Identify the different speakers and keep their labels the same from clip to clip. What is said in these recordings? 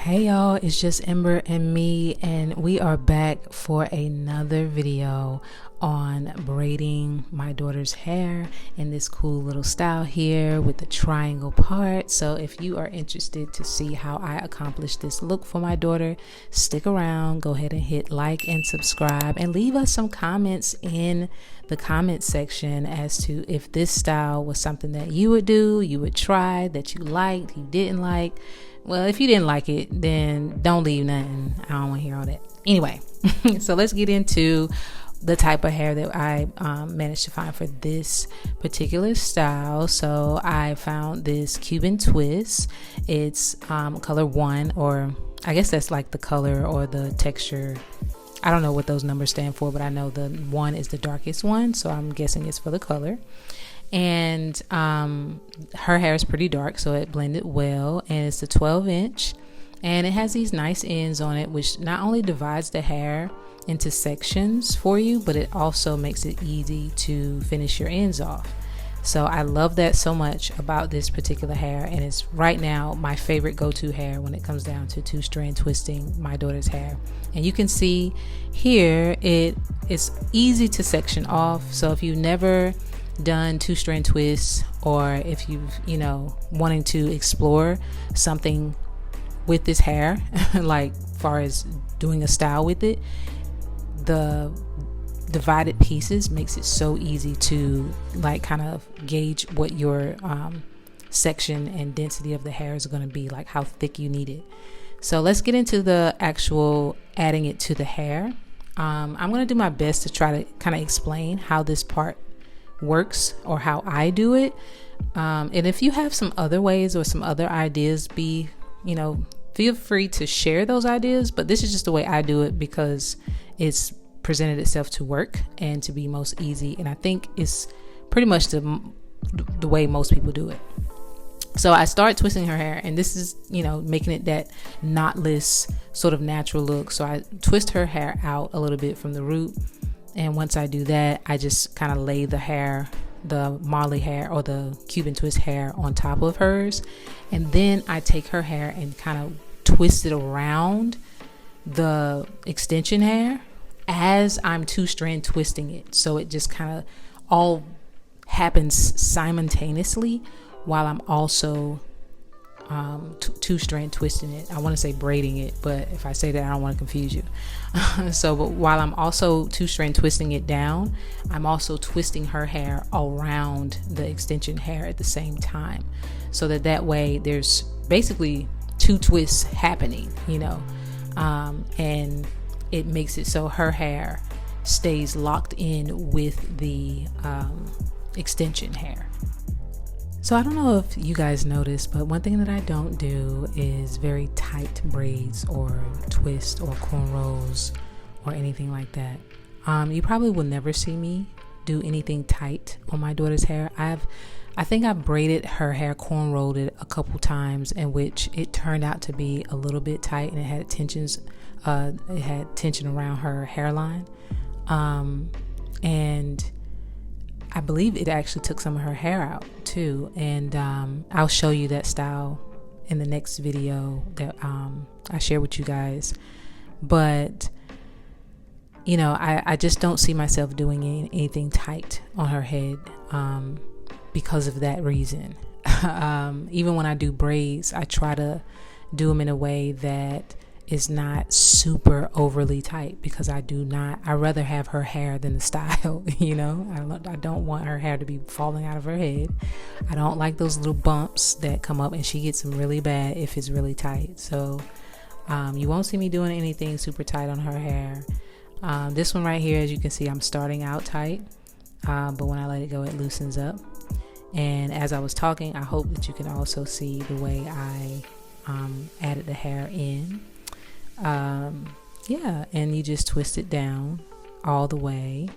Speaker 1: Hey y'all, it's just Ember and me, and we are back for another video on braiding my daughter's hair in this cool little style here with the triangle part. So if you are interested to see how I accomplished this look for my daughter, stick around, go ahead and hit like and subscribe, and leave us some comments in the comment section as to if this style was something that you would do, you would try, that you liked, you didn't like. Well, if you didn't like it, then don't leave nothing. I don't want to hear all that. Anyway, so let's get into the type of hair that I managed to find for this particular style. So I found this Cuban Twist. It's color 1, or I guess that's like the color or the texture. I don't know what those numbers stand for, but I know the 1 is the darkest one, so I'm guessing it's for the color. And her hair is pretty dark, so it blended well, and it's a 12-inch, and it has these nice ends on it, which not only divides the hair into sections for you, but it also makes it easy to finish your ends off. So I love that so much about this particular hair, and it's right now my favorite go-to hair when it comes down to 2-strand twisting my daughter's hair. And you can see here it is easy to section off. So if you never done 2-strand twists, or if you've wanting to explore something with this hair like far as doing a style with it, the divided pieces makes it so easy to like kind of gauge what your section and density of the hair is going to be, like how thick you need it. So let's get into the actual adding it to the hair. I'm going to do my best to try to kind of explain how this part works, or how I do it, and if you have some other ways or some other ideas, feel free to share those ideas, but this is just the way I do it because it's presented itself to work and to be most easy, and I think it's pretty much the way most people do it. So I start twisting her hair, and this is making it that knotless sort of natural look. So I twist her hair out a little bit from the root, and once I do that, I just kind of lay the hair, the Marley hair or the Cuban Twist hair, on top of hers. And then I take her hair and kind of twist it around the extension hair as I'm 2-strand twisting it. So it just kind of all happens simultaneously while I'm also 2-strand twisting it. I want to say braiding it, but if I say that, I don't want to confuse you. But while I'm also 2-strand twisting it down, I'm also twisting her hair around the extension hair at the same time, so that way there's basically 2 twists happening, and it makes it so her hair stays locked in with the extension hair. So I don't know if you guys noticed, but one thing that I don't do is very tight braids or twists or cornrows or anything like that. You probably will never see me do anything tight on my daughter's hair. I think I braided her hair, cornrowed it a couple times, in which it turned out to be a little bit tight, and it had tension around her hairline, and I believe it actually took some of her hair out too, and I'll show you that style in the next video that I share with you guys. But I just don't see myself doing anything tight on her head because of that reason. Even when I do braids, I try to do them in a way that is not super overly tight, because I rather have her hair than the style. I don't want her hair to be falling out of her head. I don't like those little bumps that come up, and she gets them really bad if it's really tight. So you won't see me doing anything super tight on her hair. This one right here, as you can see, I'm starting out tight, but when I let it go, it loosens up. And as I was talking, I hope that you can also see the way I added the hair in. And you just twist it down all the way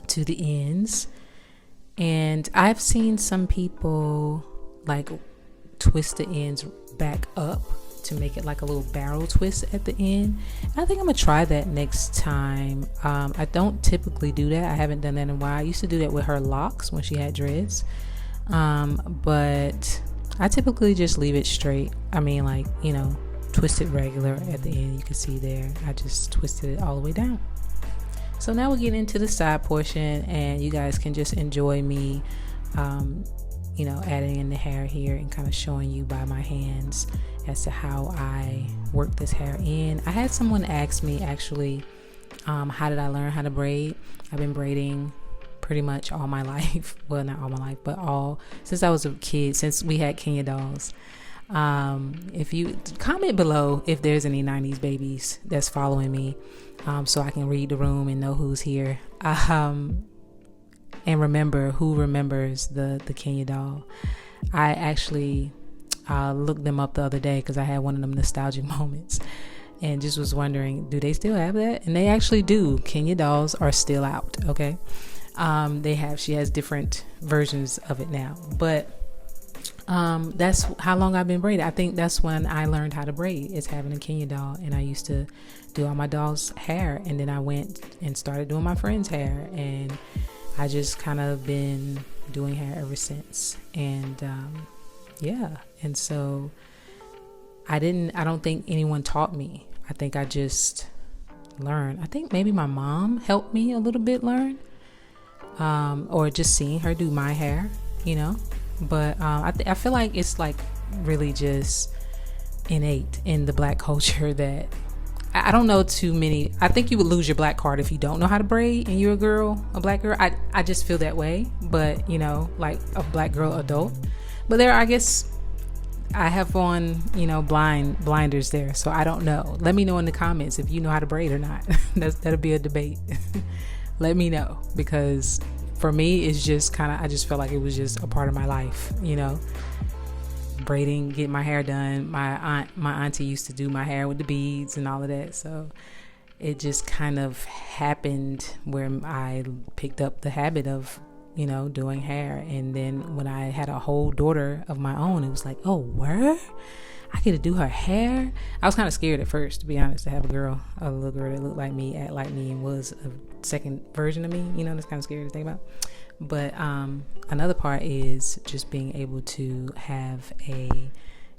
Speaker 1: to the ends. And I've seen some people like twist the ends back up to make it like a little barrel twist at the end. And I think I'm gonna try that next time. I don't typically do that. I haven't done that in a while. I used to do that with her locks when she had dreads, but I typically just leave it straight. I mean, twist it regular at the end. You can see there, I just twisted it all the way down. So now we'll get into the side portion, and you guys can just enjoy me, adding in the hair here and kind of showing you by my hands as to how I work this hair in. I had someone ask me actually, how did I learn how to braid? I've been braiding pretty much all my life. Well, not all my life, but since I was a kid, since we had Kenya dolls. If you comment below if there's any 90s babies that's following me, so I can read the room and know who's here. And remember who remembers the Kenya doll. I actually looked them up the other day because I had one of them nostalgic moments and just was wondering, do they still have that? And they actually do. Kenya dolls are still out. Okay. She has different versions of it now, but that's how long I've been braiding. I think that's when I learned how to braid, is having a Kenya doll. And I used to do all my doll's hair, and then I went and started doing my friend's hair, and I just kind of been doing hair ever since. And and so I don't think anyone taught me. I think I just learned. I think maybe my mom helped me a little bit learn, or just seeing her do my hair, but I feel like it's like really just innate in the Black culture that I don't know too many. I think you would lose your Black card if you don't know how to braid and you're a Black girl. I just feel that way, but like a Black girl adult. But I guess I have on blinders there, so I don't know. Let me know in the comments if you know how to braid or not. That'll be a debate. Let me know, because for me, it's just I just felt like it was just a part of my life, braiding, getting my hair done. My auntie used to do my hair with the beads and all of that. So it just kind of happened where I picked up the habit of, doing hair. And then when I had a whole daughter of my own, it was like, oh, where? I get to do her hair. I was kind of scared at first, to be honest, to have a little girl that looked like me, act like me, and was a second version of me. That's kind of scary to think about. But another part is just being able to have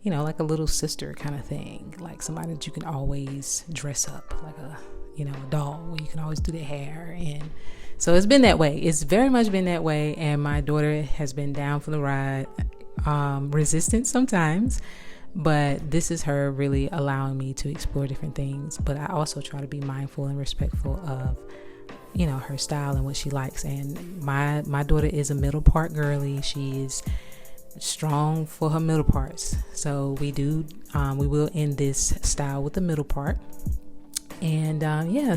Speaker 1: like a little sister kind of thing, like somebody that you can always dress up, like a doll where you can always do their hair. And so it's been that way. It's very much been that way. And my daughter has been down for the ride, resistant sometimes. But this is her really allowing me to explore different things. But I also try to be mindful and respectful of, her style and what she likes. And my daughter is a middle part girly. She is strong for her middle parts. So we will end this style with the middle part. And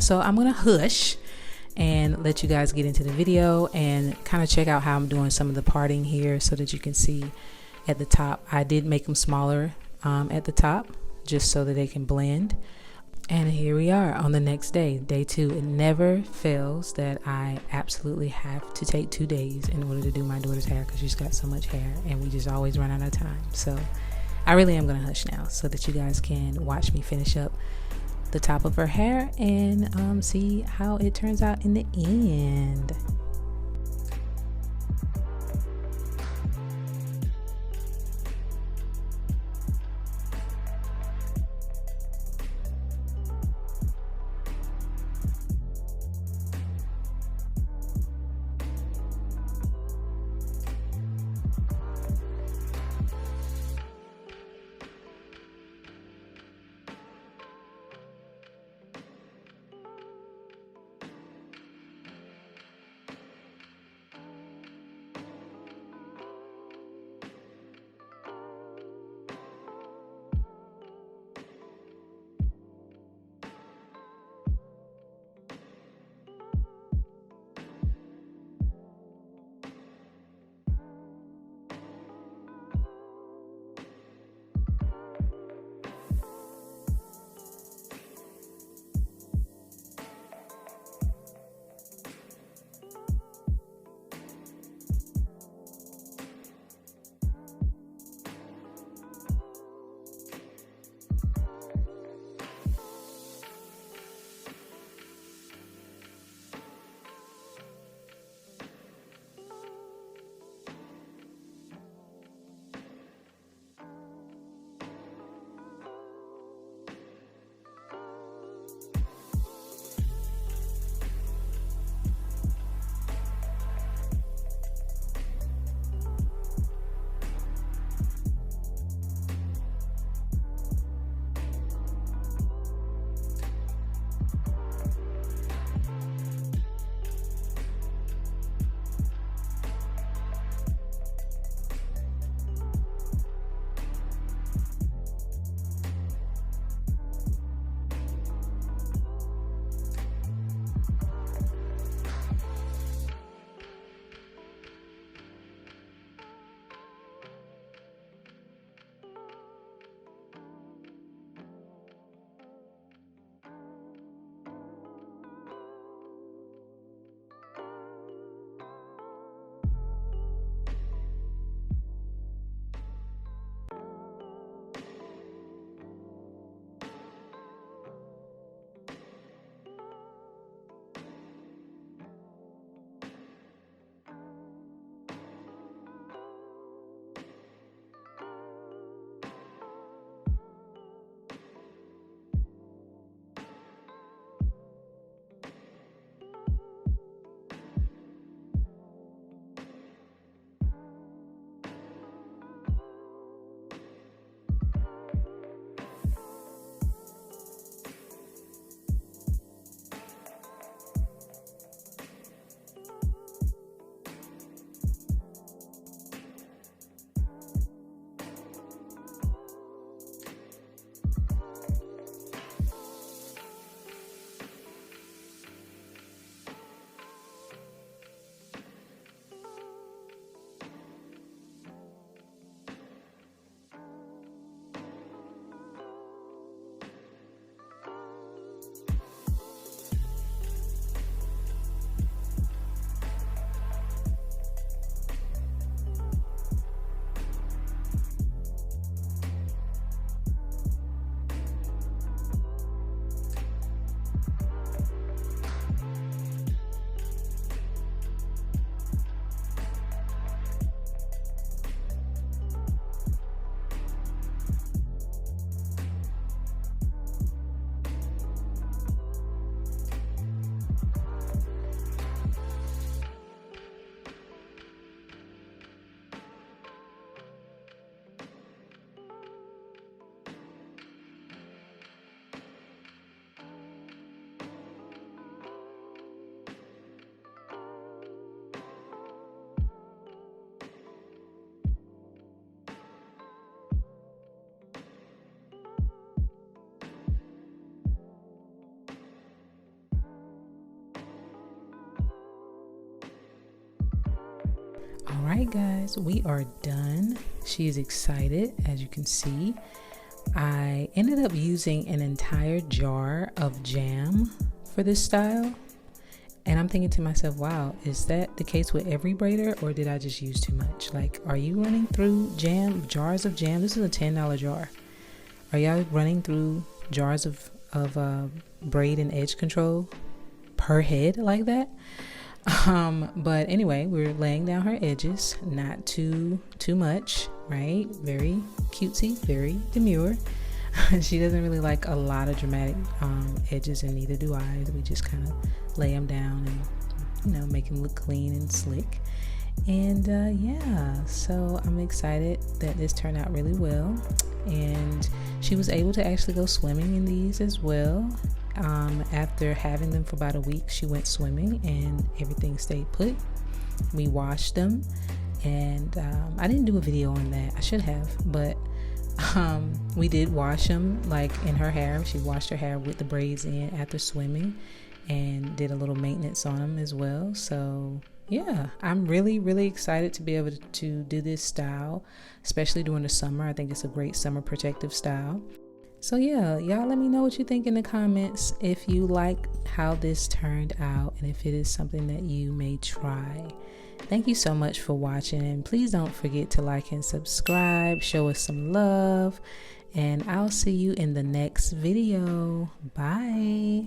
Speaker 1: so I'm going to hush and let you guys get into the video and kind of check out how I'm doing some of the parting here so that you can see at the top. I did make them smaller at the top just so that they can blend. And here we are on the next day, day 2. It never fails that I absolutely have to take 2 days in order to do my daughter's hair because she's got so much hair and we just always run out of time. So I really am going to hush now so that you guys can watch me finish up the top of her hair and see how it turns out in the end. right, guys, we are done. She is excited, as you can see. I ended up using an entire jar of jam for this style. And I'm thinking to myself, wow, is that the case with every braider, or did I just use too much? Like, are you running through jars of jam? This is a $10 jar. Are y'all running through jars of braid and edge control per head like that? But anyway, we're laying down her edges, not too much, right? Very cutesy, very demure. She doesn't really like a lot of dramatic edges, and neither do I. We just kind of lay them down and make them look clean and slick. And yeah, so I'm excited that this turned out really well. And she was able to actually go swimming in these as well. After having them for about a week, she went swimming and everything stayed put. We washed them, and I didn't do a video on that. I should have, but we did wash them, like in her hair. She washed her hair with the braids in after swimming and did a little maintenance on them as well. So yeah, I'm really excited to be able to do this style, especially during the summer. I think it's a great summer protective style. So yeah, y'all let me know what you think in the comments, if you like how this turned out and if it is something that you may try. Thank you so much for watching, and please don't forget to like and subscribe, show us some love, and I'll see you in the next video. Bye.